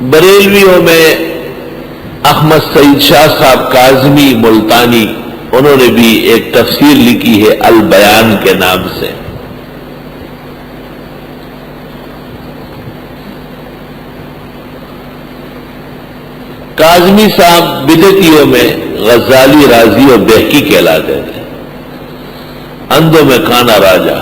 بریلویوں میں احمد سعید شاہ صاحب کاظمی ملتانی، انہوں نے بھی ایک تفسیر لکھی ہے البیان کے نام سے۔ کاظمی صاحب بدعتیوں میں غزالی، رازی اور بہقی کہلاتے تھے، اندھوں میں کانا راجا۔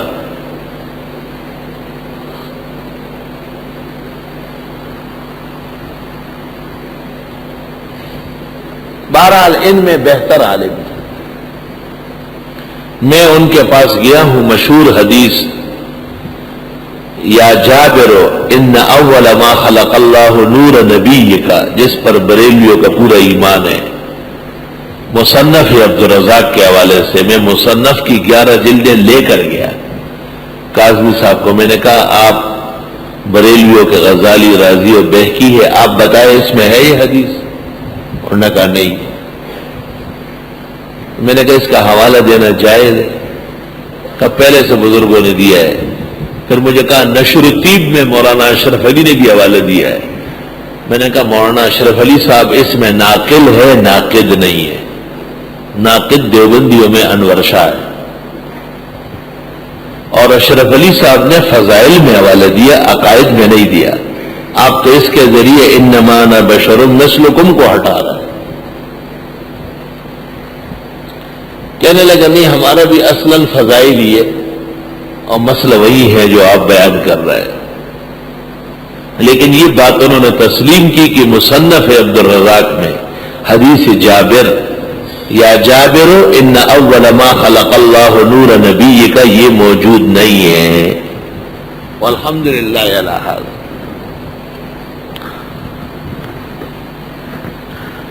بہرحال ان میں بہتر عالم تھے۔ میں ان کے پاس گیا ہوں، مشہور حدیث یا جابر ان اول ما خلق اللہ نور نبی کا، جس پر بریلویوں کا پورا ایمان ہے، مصنف عبدالرزاق کے حوالے سے میں مصنف کی 11 جلدیں لے کر گیا کاظمی صاحب کو۔ میں نے کہا آپ بریلویوں کے غزالی، رازی اور بہقی ہے، آپ بتائیں اس میں ہے یہ حدیث؟ انہوں نے کہا نہیں۔ میں نے کہا اس کا حوالہ دینا جائز ہے؟ کہا پہلے سے بزرگوں نے دیا ہے۔ پھر مجھے کہا نشر الطیب میں مولانا اشرف علی نے بھی حوالہ دیا ہے۔ میں نے کہا مولانا اشرف علی صاحب اس میں ناقل ہے، ناقد نہیں ہے۔ ناقد دیوبندیوں میں انور شاہ ہے، اور اشرف علی صاحب نے فضائل میں حوالہ دیا، عقائد میں نہیں دیا۔ آپ تو اس کے ذریعے انما انا بشر مثلکم کو ہٹا رہا ہے۔ کہنے لگا نہیں، ہمارا بھی اصلاً فضائل ہی ہے اور مسئلہ وہی ہے جو آپ بیان کر رہے ہیں۔ لیکن یہ بات انہوں نے تسلیم کی کہ مصنف عبدالرزاق میں حدیث جابر یا جابر ان اول ما خلق اللہ نور نبی کا یہ موجود نہیں ہے۔ والحمدللہ علی ھذا۔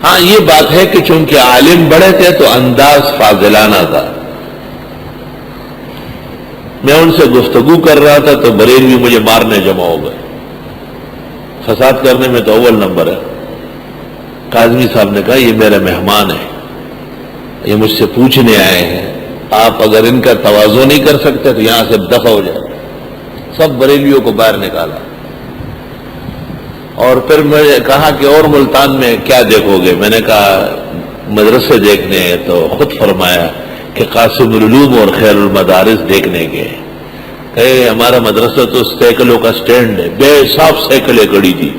ہاں یہ بات ہے کہ چونکہ عالم بڑے تھے تو انداز فاضلانہ تھا۔ میں ان سے گفتگو کر رہا تھا تو بریلوی مجھے مارنے جمع ہو گئے، فساد کرنے میں تو اول نمبر ہے۔ کاظمی صاحب نے کہا یہ میرے مہمان ہیں، یہ مجھ سے پوچھنے آئے ہیں، آپ اگر ان کا تواضع نہیں کر سکتے تو یہاں سے دفع ہو جائے۔ سب بریلویوں کو باہر نکالا، اور پھر میں نے کہا کہ اور ملتان میں کیا دیکھو گے؟ میں نے کہا مدرسے دیکھنے ہیں، تو خود فرمایا کہ قاسم العلوم اور خیر المدارس دیکھنے گئے۔ کہے ہمارا مدرسہ تو سائیکلوں کا سٹینڈ ہے، بے حساب سائیکلیں کھڑی تھی،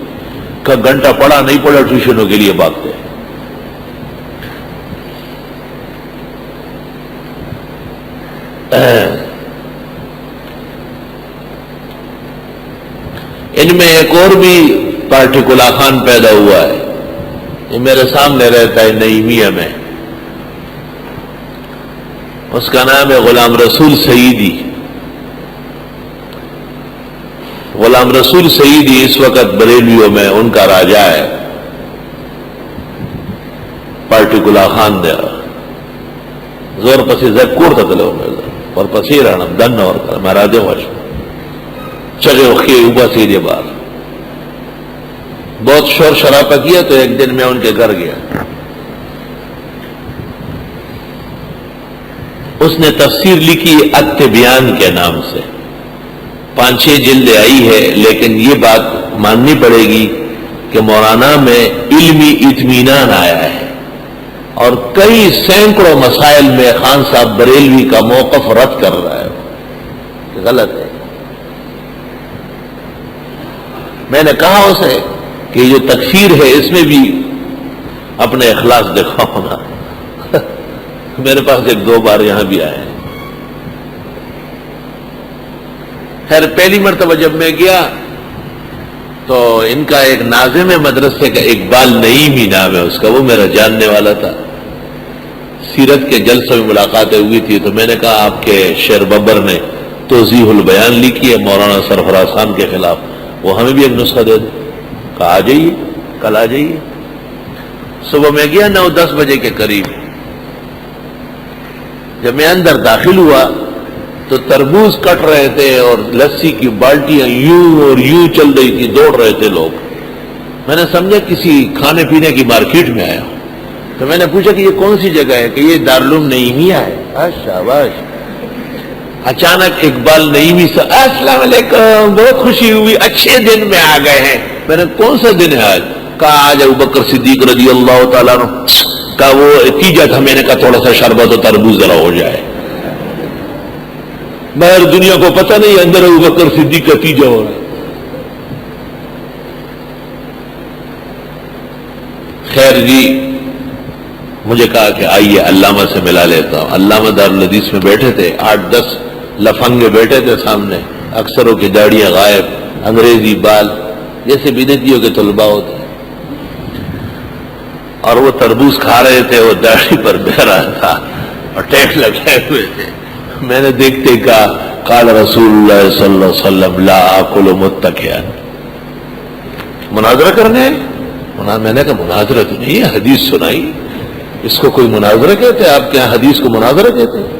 کہ گھنٹہ پڑھا نہیں پڑھا ٹیوشنوں کے لیے بھاگتے۔ ان میں ایک اور بھی پارٹیکولر خان پیدا ہوا ہے، یہ میرے سامنے رہتا ہے نعیمیہ میں، اس کا نام ہے غلام رسول سعیدی۔ غلام رسول سعیدی اس وقت بریلویوں میں ان کا راجا ہے، پارٹیکولر خان دے زور پسی زکور تتلو اور پسی رانم دن اور میرا دے وش چگے اخی اوپا سیدھے بار بہت شور شرابہ کیا۔ تو ایک دن میں ان کے گھر گیا، اس نے تفسیر لکھی التبیان کے نام سے، 5-6 جلدیں آئی ہے، لیکن یہ بات ماننی پڑے گی کہ مولانا میں علمی اطمینان آیا ہے، اور کئی سینکڑوں مسائل میں خان صاحب بریلوی کا موقف رد کر رہا ہے کہ غلط ہے۔ میں نے کہا اسے کہ جو تکفیر ہے اس میں بھی اپنے اخلاص دکھاؤ نا۔ میرے پاس 1-2 بار یہاں بھی آئے ہیں۔ خیر پہلی مرتبہ جب میں گیا تو ان کا ایک ناظم مدرسے کا اقبال نعیمی نام ہے اس کا، وہ میرا جاننے والا تھا، سیرت کے جلسوں میں ملاقاتیں ہوئی تھی۔ تو میں نے کہا آپ کے شعر ببر نے توضیح البیان لکھی ہے مولانا سرفراز خان کے خلاف، وہ ہمیں بھی ایک نسخہ دے دیں۔ کہا آ جائیے، کل آ جائیے۔ صبح میں گیا 9-10 بجے کے قریب، جب میں اندر داخل ہوا تو تربوز کٹ رہے تھے اور لسی کی بالٹیاں یوں اور یوں چل رہی تھی، دوڑ رہے تھے لوگ۔ میں نے سمجھا کسی کھانے پینے کی مارکیٹ میں آیا ہوں، تو میں نے پوچھا کہ یہ کون سی جگہ ہے؟ کہ یہ دارالعلوم نعیمیہ ہے۔ شاباش۔ اچانک اقبال نعیمی سے السلام علیکم، بہت خوشی ہوئی، اچھے دن میں آ گئے ہیں۔ میں نے کون سا دن ہے آج؟ کہا آج ابو بکر صدیق رضی اللہ تعالیٰ عنہ کا وہ تیجا تھا. میں نے کہا تھوڑا سا شربت و تربوز ذرا ہو جائے. باہر دنیا کو پتہ نہیں اندر ابو بکر صدیق کا تیجا ہو رہا ہے. خیر جی مجھے کہا کہ آئیے علامہ سے ملا لیتا ہوں. علامہ دارالحدیث میں بیٹھے تھے, 8-10 لفنگے بیٹھے تھے سامنے, اکثروں کی داڑیاں غائب, انگریزی بال جیسے بدعتیوں کے طلباء ہوتے ہیں, اور وہ تربوز کھا رہے تھے, وہ داڑھی پر بہ رہا تھا اور ٹیک لگائے ہوئے تھے. میں نے دیکھتے کہا قال رسول اللہ صلی اللہ علیہ وسلم لا آکل متکئا. مناظرہ کرنے میں نے کہا مناظرہ تو نہیں ہے, حدیث سنائی. اس کو کوئی مناظرہ کہتے ہیں؟ آپ کے یہاں حدیث کو مناظرہ کہتے ہیں؟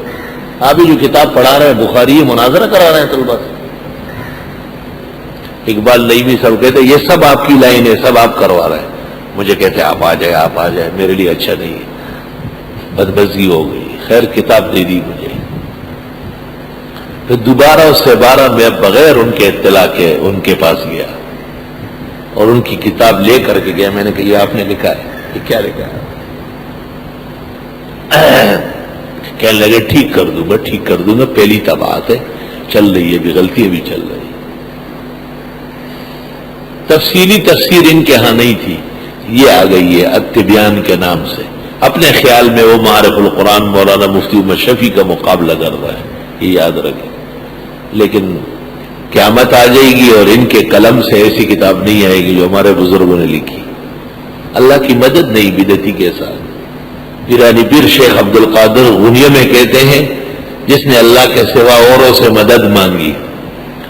آپ ہی جو کتاب پڑھا رہے ہیں بخاری, یہ مناظرہ کرا رہے ہیں طلباء سے. اقبال نعیمی صاحب کہتے ہیں یہ سب آپ کی لائن ہے, سب آپ کروا رہے ہیں. مجھے کہتے ہیں آپ آ جائے, آپ آ جائے. میرے لیے اچھا نہیں ہے, بدمزگی ہو گئی. خیر کتاب دے دی مجھے. پھر دوبارہ اس سے میں بغیر ان کے اطلاع کے ان کے پاس گیا اور ان کی کتاب لے کر کے گیا. میں نے کہا یہ آپ نے لکھا ہے؟ یہ کیا لکھا ہے؟ کہنے لگے ٹھیک کر دوں گا, ٹھیک کر دوں گا, پہلی طباعت ہے, چل رہی ہے, بھی غلطی بھی چل رہی ہے. تفصیلی تفسیر ان کے ہاں نہیں تھی, یہ آ گئی ہے التبیان کے نام سے. اپنے خیال میں وہ معارف القرآن مولانا مفتی عمر شفیع کا مقابلہ کر رہا ہے, یہ یاد رکھیں. لیکن قیامت آ جائے گی اور ان کے قلم سے ایسی کتاب نہیں آئے گی جو ہمارے بزرگوں نے لکھی. اللہ کی مدد نہیں بدعتی کے ساتھ. پیرانی پیر شیخ عبد القادر غنیہ میں کہتے ہیں جس نے اللہ کے سوا اوروں سے مدد مانگی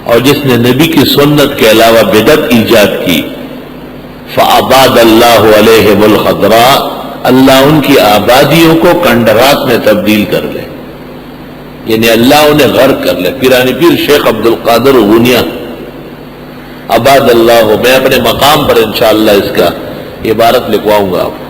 اور جس نے نبی کی سنت کے علاوہ بدعت ایجاد کی, فَأَبَادَ اللَّهُ عَلَيْهِمُ الْخَضْرَاءَ, اللہ ان کی آبادیوں کو کنڈرات میں تبدیل کر لے, یعنی اللہ انہیں غرق کر لے. پیرانی پیر شیخ عبد القادر غنیہ, اباد اللہ. میں اپنے مقام پر انشاءاللہ اس کا عبارت لکھواؤں گا آپ کو.